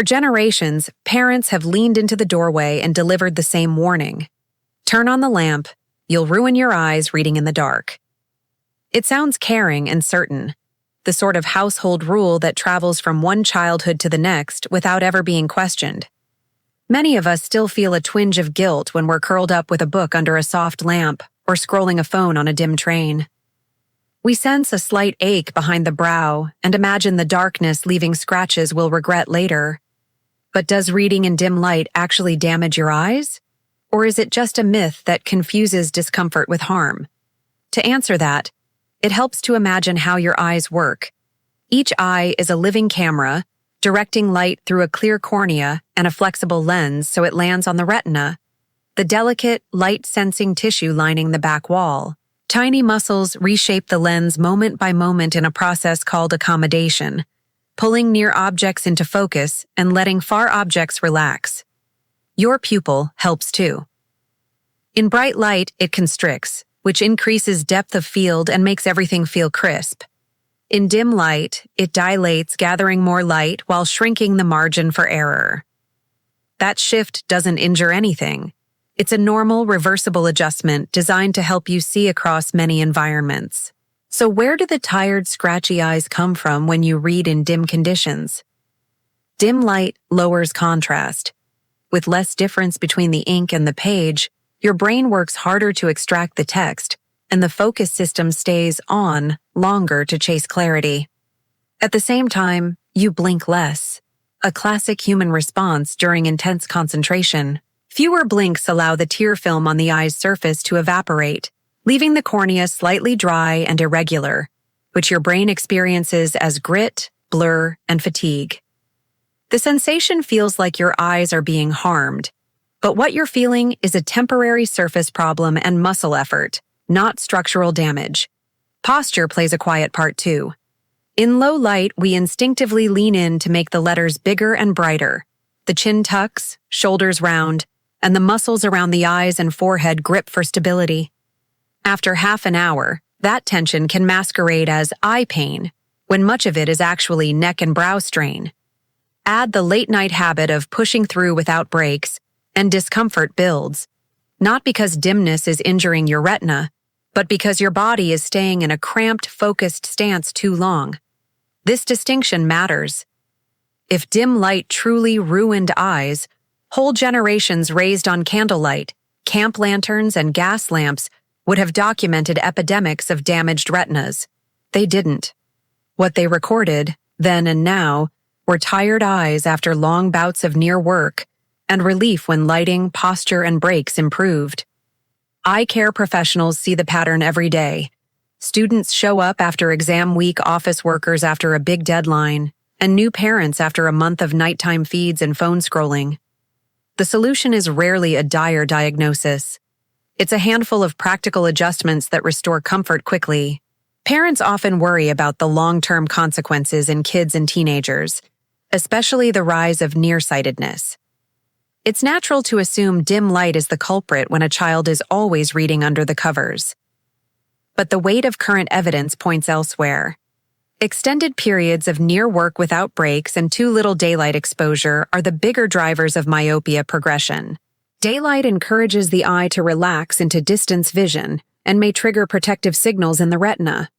For generations, parents have leaned into the doorway and delivered the same warning. Turn on the lamp, you'll ruin your eyes reading in the dark. It sounds caring and certain, the sort of household rule that travels from one childhood to the next without ever being questioned. Many of us still feel a twinge of guilt when we're curled up with a book under a soft lamp or scrolling a phone on a dim train. We sense a slight ache behind the brow and imagine the darkness leaving scratches we'll regret later. But does reading in dim light actually damage your eyes? Or is it just a myth that confuses discomfort with harm? To answer that, it helps to imagine how your eyes work. Each eye is a living camera, directing light through a clear cornea and a flexible lens so it lands on the retina, the delicate, light-sensing tissue lining the back wall. Tiny muscles reshape the lens moment by moment in a process called accommodation, pulling near objects into focus and letting far objects relax. Your pupil helps too. In bright light, it constricts, which increases depth of field and makes everything feel crisp. In dim light, it dilates, gathering more light while shrinking the margin for error. That shift doesn't injure anything. It's a normal, reversible adjustment designed to help you see across many environments. So where do the tired, scratchy eyes come from when you read in dim conditions? Dim light lowers contrast. With less difference between the ink and the page, your brain works harder to extract the text, and the focus system stays on longer to chase clarity. At the same time, you blink less, a classic human response during intense concentration. Fewer blinks allow the tear film on the eye's surface to evaporate, leaving the cornea slightly dry and irregular, which your brain experiences as grit, blur, and fatigue. The sensation feels like your eyes are being harmed, but what you're feeling is a temporary surface problem and muscle effort, not structural damage. Posture plays a quiet part too. In low light, we instinctively lean in to make the letters bigger and brighter. The chin tucks, shoulders round, and the muscles around the eyes and forehead grip for stability. After half an hour, that tension can masquerade as eye pain, when much of it is actually neck and brow strain. Add the late-night habit of pushing through without breaks, and discomfort builds, not because dimness is injuring your retina, but because your body is staying in a cramped, focused stance too long. This distinction matters. If dim light truly ruined eyes, whole generations raised on candlelight, camp lanterns, and gas lamps would have documented epidemics of damaged retinas. They didn't. What they recorded, then and now, were tired eyes after long bouts of near work, and relief when lighting, posture, and breaks improved. Eye care professionals see the pattern every day. Students show up after exam week, office workers after a big deadline, and new parents after a month of nighttime feeds and phone scrolling. The solution is rarely a dire diagnosis. It's a handful of practical adjustments that restore comfort quickly. Parents often worry about the long-term consequences in kids and teenagers, especially the rise of nearsightedness. It's natural to assume dim light is the culprit when a child is always reading under the covers. But the weight of current evidence points elsewhere. Extended periods of near work without breaks and too little daylight exposure are the bigger drivers of myopia progression. Daylight encourages the eye to relax into distance vision and may trigger protective signals in the retina.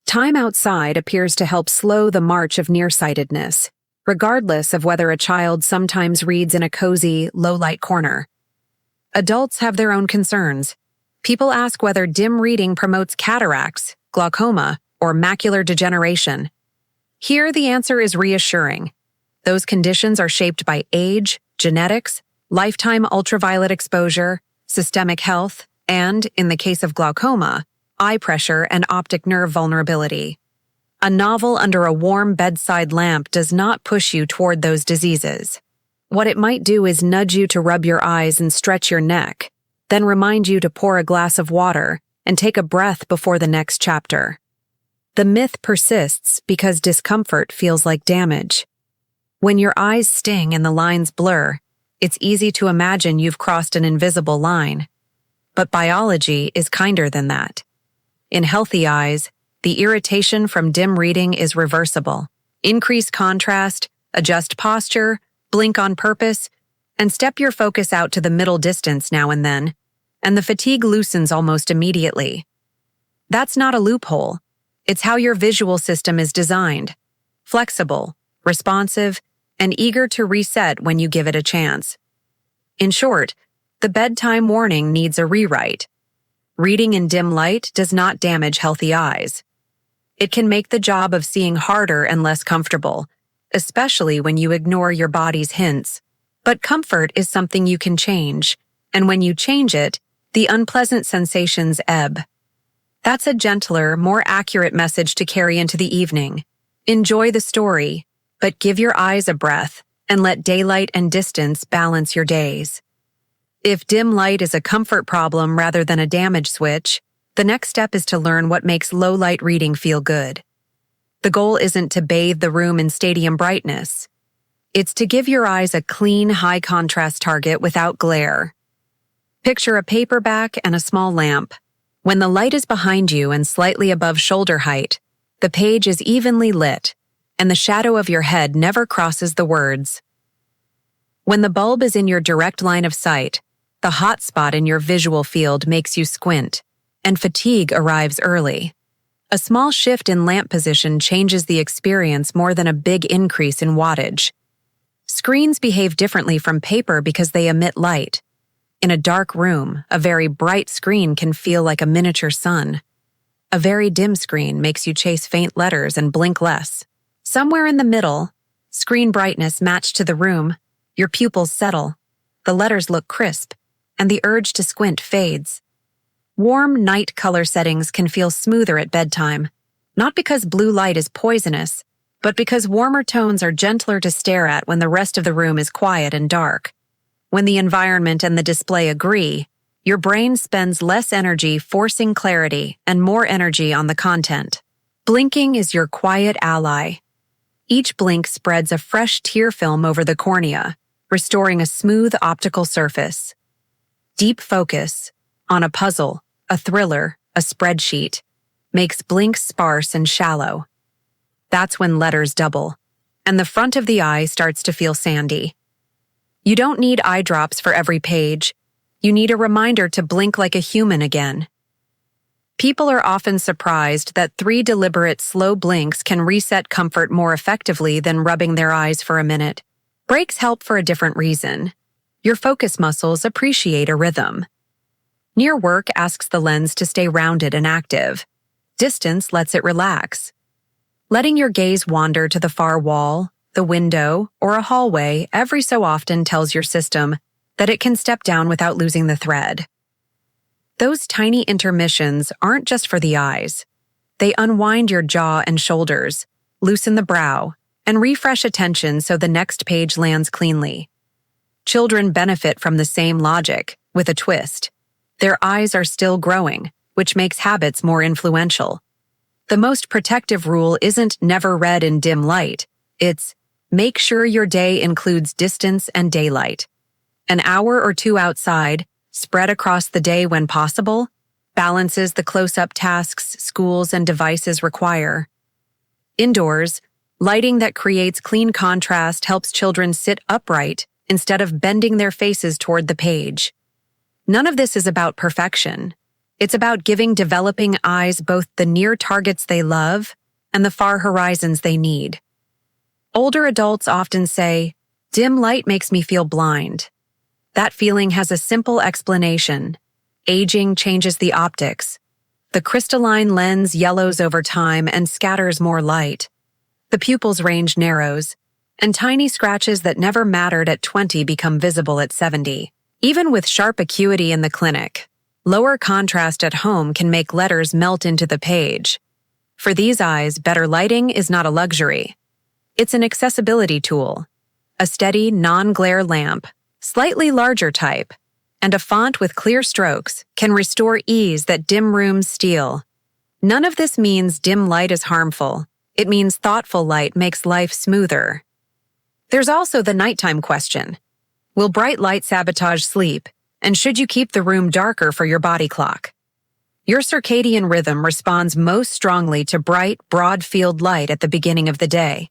Time outside appears to help slow the march of nearsightedness, regardless of whether a child sometimes reads in a cozy, low-light corner. Adults have their own concerns. People ask whether dim reading promotes cataracts, glaucoma, or macular degeneration. Here, the answer is reassuring. Those conditions are shaped by age, genetics, lifetime ultraviolet exposure, systemic health, and, in the case of glaucoma, eye pressure and optic nerve vulnerability. A novel under a warm bedside lamp does not push you toward those diseases. What it might do is nudge you to rub your eyes and stretch your neck, then remind you to pour a glass of water and take a breath before the next chapter. The myth persists because discomfort feels like damage. When your eyes sting and the lines blur, it's easy to imagine you've crossed an invisible line. But biology is kinder than that. In healthy eyes, the irritation from dim reading is reversible. Increased contrast, Adjust posture, blink on purpose, and step your focus out to the middle distance now and then, and the fatigue loosens almost immediately. That's not a loophole. It's how your visual system is designed. Flexible, responsive, and eager to reset when you give it a chance. In short, the bedtime warning needs a rewrite. Reading in dim light does not damage healthy eyes. It can make the job of seeing harder and less comfortable, especially when you ignore your body's hints. But comfort is something you can change, and when you change it, the unpleasant sensations ebb. That's a gentler, more accurate message to carry into the evening. Enjoy the story, but give your eyes a breath and let daylight and distance balance your days. If dim light is a comfort problem rather than a damage switch, the next step is to learn what makes low-light reading feel good. The goal isn't to bathe the room in stadium brightness. It's to give your eyes a clean, high-contrast target without glare. Picture a paperback and a small lamp. When the light is behind you and slightly above shoulder height, the page is evenly lit, and the shadow of your head never crosses the words. When the bulb is in your direct line of sight, the hot spot in your visual field makes you squint, and fatigue arrives early. A small shift in lamp position changes the experience more than a big increase in wattage. Screens behave differently from paper because they emit light. In a dark room, a very bright screen can feel like a miniature sun. A very dim screen makes you chase faint letters and blink less. Somewhere in the middle, screen brightness matched to the room, your pupils settle, the letters look crisp, and the urge to squint fades. Warm night color settings can feel smoother at bedtime, not because blue light is poisonous, but because warmer tones are gentler to stare at when the rest of the room is quiet and dark. When the environment and the display agree, your brain spends less energy forcing clarity and more energy on the content. Blinking is your quiet ally. Each blink spreads a fresh tear film over the cornea, restoring a smooth optical surface. Deep focus, on a puzzle, a thriller, a spreadsheet, makes blinks sparse and shallow. That's when letters double, and the front of the eye starts to feel sandy. You don't need eye drops for every page. You need a reminder to blink like a human again. People are often surprised that 3 deliberate, slow blinks can reset comfort more effectively than rubbing their eyes for a minute. Breaks help for a different reason. Your focus muscles appreciate a rhythm. Near work asks the lens to stay rounded and active. Distance lets it relax. Letting your gaze wander to the far wall, the window, or a hallway every so often tells your system that it can step down without losing the thread. Those tiny intermissions aren't just for the eyes. They unwind your jaw and shoulders, loosen the brow, and refresh attention so the next page lands cleanly. Children benefit from the same logic, with a twist. Their eyes are still growing, which makes habits more influential. The most protective rule isn't never read in dim light. It's make sure your day includes distance and daylight. An hour or 2 outside, spread across the day when possible, balances the close-up tasks schools and devices require. Indoors, lighting that creates clean contrast helps children sit upright instead of bending their faces toward the page. None of this is about perfection. It's about giving developing eyes both the near targets they love and the far horizons they need. Older adults often say, "Dim light makes me feel blind." That feeling has a simple explanation. Aging changes the optics. The crystalline lens yellows over time and scatters more light. The pupils' range narrows, and tiny scratches that never mattered at 20 become visible at 70. Even with sharp acuity in the clinic, lower contrast at home can make letters melt into the page. For these eyes, better lighting is not a luxury. It's an accessibility tool. A steady, non-glare lamp, slightly larger type, and a font with clear strokes can restore ease that dim rooms steal. None of this means dim light is harmful. It means thoughtful light makes life smoother. There's also the nighttime question. Will bright light sabotage sleep, and should you keep the room darker for your body clock? Your circadian rhythm responds most strongly to bright, broad-field light at the beginning of the day.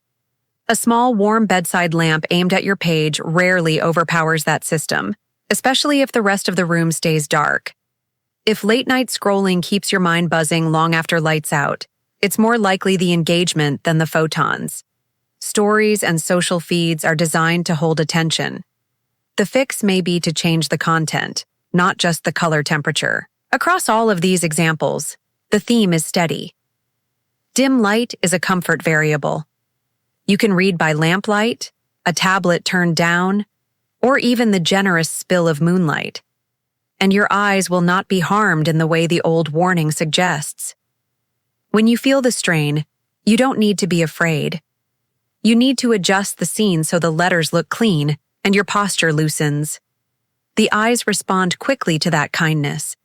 A small, warm bedside lamp aimed at your page rarely overpowers that system, especially if the rest of the room stays dark. If late-night scrolling keeps your mind buzzing long after lights out, it's more likely the engagement than the photons. Stories and social feeds are designed to hold attention. The fix may be to change the content, not just the color temperature. Across all of these examples, the theme is steady. Dim light is a comfort variable. You can read by lamplight, a tablet turned down, or even the generous spill of moonlight. And your eyes will not be harmed in the way the old warning suggests. When you feel the strain, you don't need to be afraid. You need to adjust the scene so the letters look clean and your posture loosens. The eyes respond quickly to that kindness,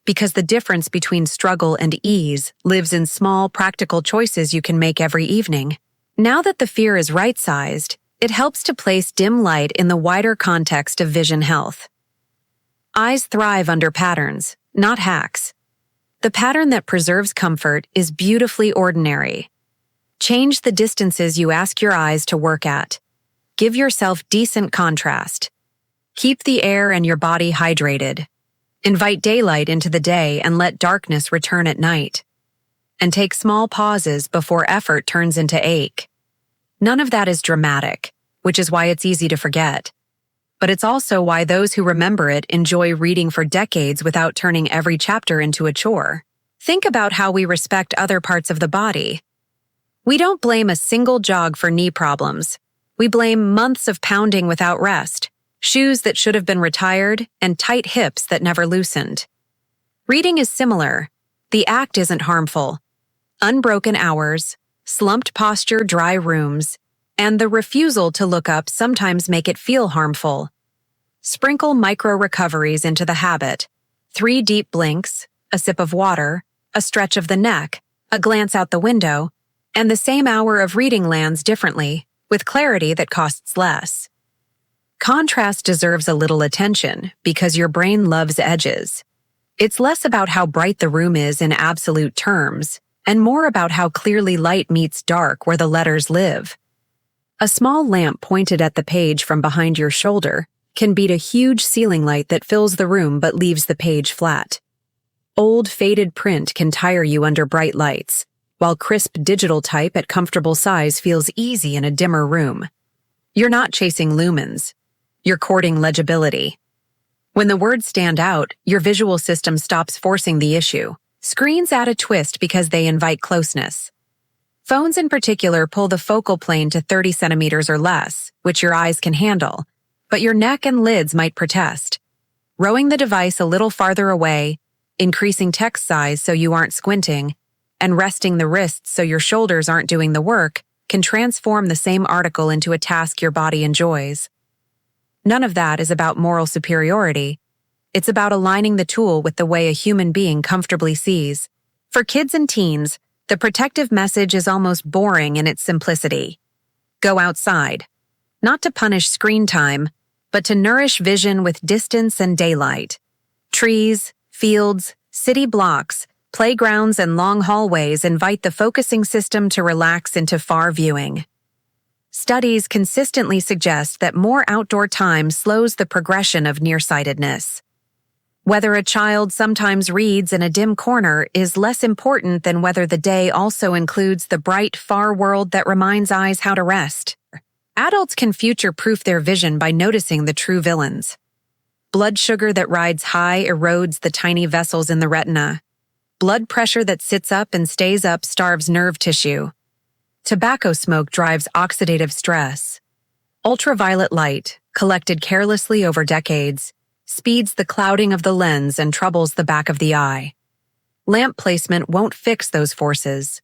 because the difference between struggle and ease lives in small, practical choices you can make every evening. Now that the fear is right-sized, it helps to place dim light in the wider context of vision health. Eyes thrive under patterns, not hacks. The pattern that preserves comfort is beautifully ordinary. Change the distances you ask your eyes to work at. Give yourself decent contrast. Keep the air and your body hydrated. Invite daylight into the day and let darkness return at night. And take small pauses before effort turns into ache. None of that is dramatic, which is why it's easy to forget. But it's also why those who remember it enjoy reading for decades without turning every chapter into a chore. Think about how we respect other parts of the body. We don't blame a single jog for knee problems. We blame months of pounding without rest, shoes that should have been retired, and tight hips that never loosened. Reading is similar. The act isn't harmful. Unbroken hours, slumped posture, dry rooms, and the refusal to look up sometimes make it feel harmful. Sprinkle micro-recoveries into the habit. 3 deep blinks, a sip of water, a stretch of the neck, a glance out the window, and the same hour of reading lands differently, with clarity that costs less. Contrast deserves a little attention because your brain loves edges. It's less about how bright the room is in absolute terms, and more about how clearly light meets dark where the letters live. A small lamp pointed at the page from behind your shoulder can beat a huge ceiling light that fills the room but leaves the page flat. Old, faded print can tire you under bright lights, while crisp digital type at comfortable size feels easy in a dimmer room. You're not chasing lumens. You're courting legibility. When the words stand out, your visual system stops forcing the issue. Screens add a twist because they invite closeness. Phones in particular pull the focal plane to 30 centimeters or less, which your eyes can handle, but your neck and lids might protest. Rowing the device a little farther away, increasing text size so you aren't squinting, and resting the wrists so your shoulders aren't doing the work can transform the same article into a task your body enjoys. None of that is about moral superiority. It's about aligning the tool with the way a human being comfortably sees. For kids and teens, the protective message is almost boring in its simplicity. Go outside. Not to punish screen time, but to nourish vision with distance and daylight. Trees, fields, city blocks, playgrounds, and long hallways invite the focusing system to relax into far viewing. Studies consistently suggest that more outdoor time slows the progression of nearsightedness. Whether a child sometimes reads in a dim corner is less important than whether the day also includes the bright, far world that reminds eyes how to rest. Adults can future-proof their vision by noticing the true villains. Blood sugar that rides high erodes the tiny vessels in the retina. Blood pressure that sits up and stays up starves nerve tissue. Tobacco smoke drives oxidative stress. Ultraviolet light, collected carelessly over decades, speeds the clouding of the lens and troubles the back of the eye. Lamp placement won't fix those forces,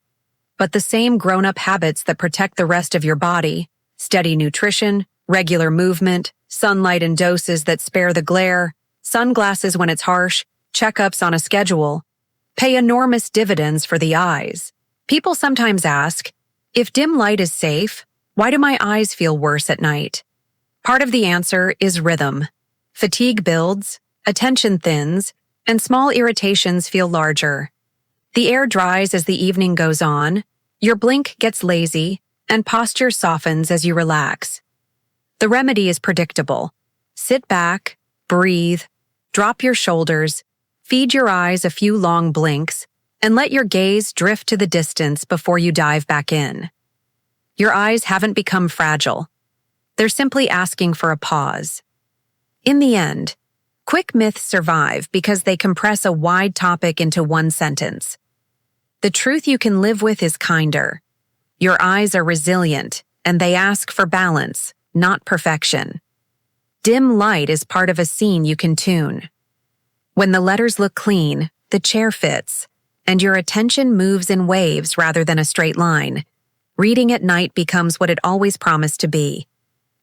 but the same grown-up habits that protect the rest of your body, steady nutrition, regular movement, sunlight in doses that spare the glare, sunglasses when it's harsh, checkups on a schedule, pay enormous dividends for the eyes. People sometimes ask, if dim light is safe, why do my eyes feel worse at night? Part of the answer is rhythm. Fatigue builds, attention thins, and small irritations feel larger. The air dries as the evening goes on, your blink gets lazy, and posture softens as you relax. The remedy is predictable. Sit back, breathe, drop your shoulders, feed your eyes a few long blinks, and let your gaze drift to the distance before you dive back in. Your eyes haven't become fragile. They're simply asking for a pause. In the end, quick myths survive because they compress a wide topic into one sentence. The truth you can live with is kinder. Your eyes are resilient, and they ask for balance, not perfection. Dim light is part of a scene you can tune. When the letters look clean, the chair fits, and your attention moves in waves rather than a straight line, reading at night becomes what it always promised to be: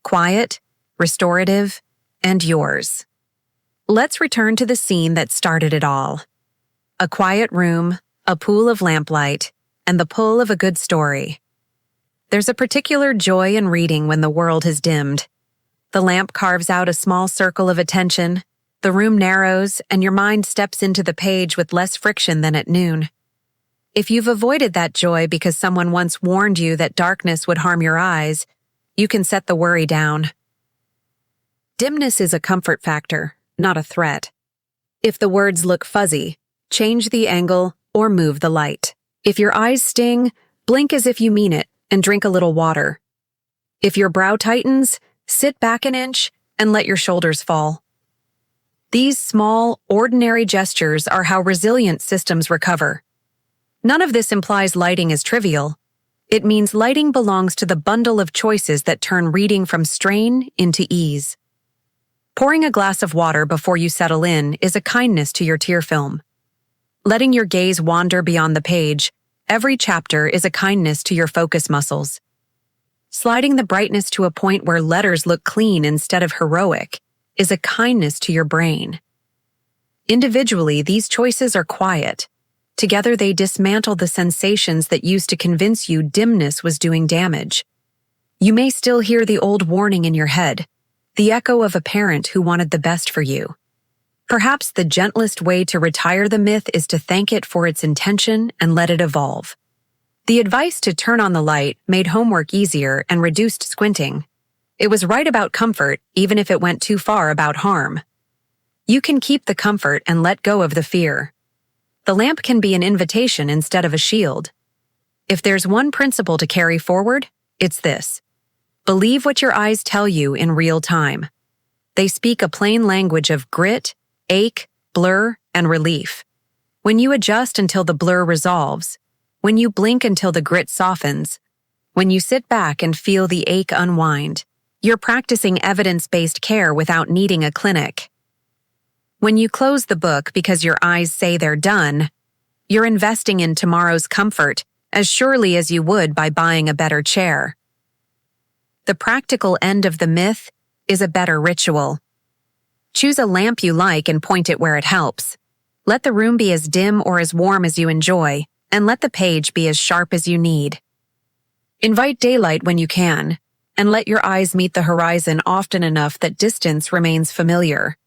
quiet, restorative, and yours. Let's return to the scene that started it all. A quiet room, a pool of lamplight, and the pull of a good story. There's a particular joy in reading when the world has dimmed. The lamp carves out a small circle of attention, the room narrows, and your mind steps into the page with less friction than at noon. If you've avoided that joy because someone once warned you that darkness would harm your eyes, you can set the worry down. Dimness is a comfort factor, not a threat. If the words look fuzzy, change the angle or move the light. If your eyes sting, blink as if you mean it and drink a little water. If your brow tightens, sit back an inch and let your shoulders fall. These small, ordinary gestures are how resilient systems recover. None of this implies lighting is trivial. It means lighting belongs to the bundle of choices that turn reading from strain into ease. Pouring a glass of water before you settle in is a kindness to your tear film. Letting your gaze wander beyond the page, every chapter is a kindness to your focus muscles. Sliding the brightness to a point where letters look clean instead of heroic is a kindness to your brain. Individually, these choices are quiet. Together, they dismantle the sensations that used to convince you dimness was doing damage. You may still hear the old warning in your head, the echo of a parent who wanted the best for you. Perhaps the gentlest way to retire the myth is to thank it for its intention and let it evolve. The advice to turn on the light made homework easier and reduced squinting. It was right about comfort, even if it went too far about harm. You can keep the comfort and let go of the fear. The lamp can be an invitation instead of a shield. If there's one principle to carry forward, it's this: believe what your eyes tell you in real time. They speak a plain language of grit, ache, blur, and relief. When you adjust until the blur resolves, when you blink until the grit softens, when you sit back and feel the ache unwind, you're practicing evidence-based care without needing a clinic. When you close the book because your eyes say they're done, you're investing in tomorrow's comfort as surely as you would by buying a better chair. The practical end of the myth is a better ritual. Choose a lamp you like and point it where it helps. Let the room be as dim or as warm as you enjoy, and let the page be as sharp as you need. Invite daylight when you can, and let your eyes meet the horizon often enough that distance remains familiar.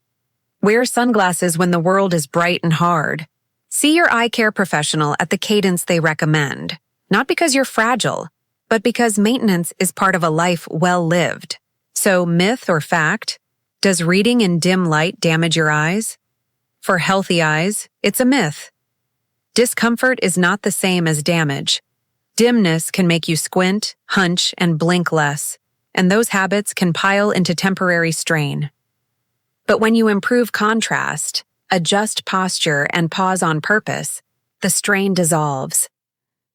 Wear sunglasses when the world is bright and hard. See your eye care professional at the cadence they recommend, not because you're fragile, but because maintenance is part of a life well lived. So, myth or fact? Does reading in dim light damage your eyes? For healthy eyes, it's a myth. Discomfort is not the same as damage. Dimness can make you squint, hunch, and blink less, and those habits can pile into temporary strain. But when you improve contrast, adjust posture, and pause on purpose, the strain dissolves.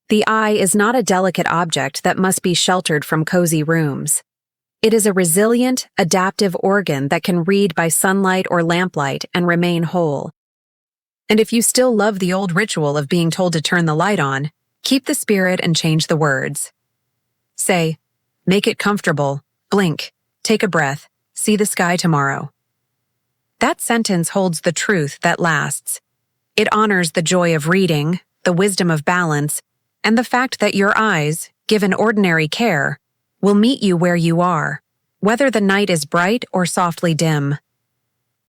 The eye is not a delicate object that must be sheltered from cozy rooms. It is a resilient, adaptive organ that can read by sunlight or lamplight and remain whole. And if you still love the old ritual of being told to turn the light on, keep the spirit and change the words. Say, make it comfortable, blink, take a breath, see the sky tomorrow. That sentence holds the truth that lasts. It honors the joy of reading, the wisdom of balance, and the fact that your eyes, given ordinary care, will meet you where you are, whether the night is bright or softly dim.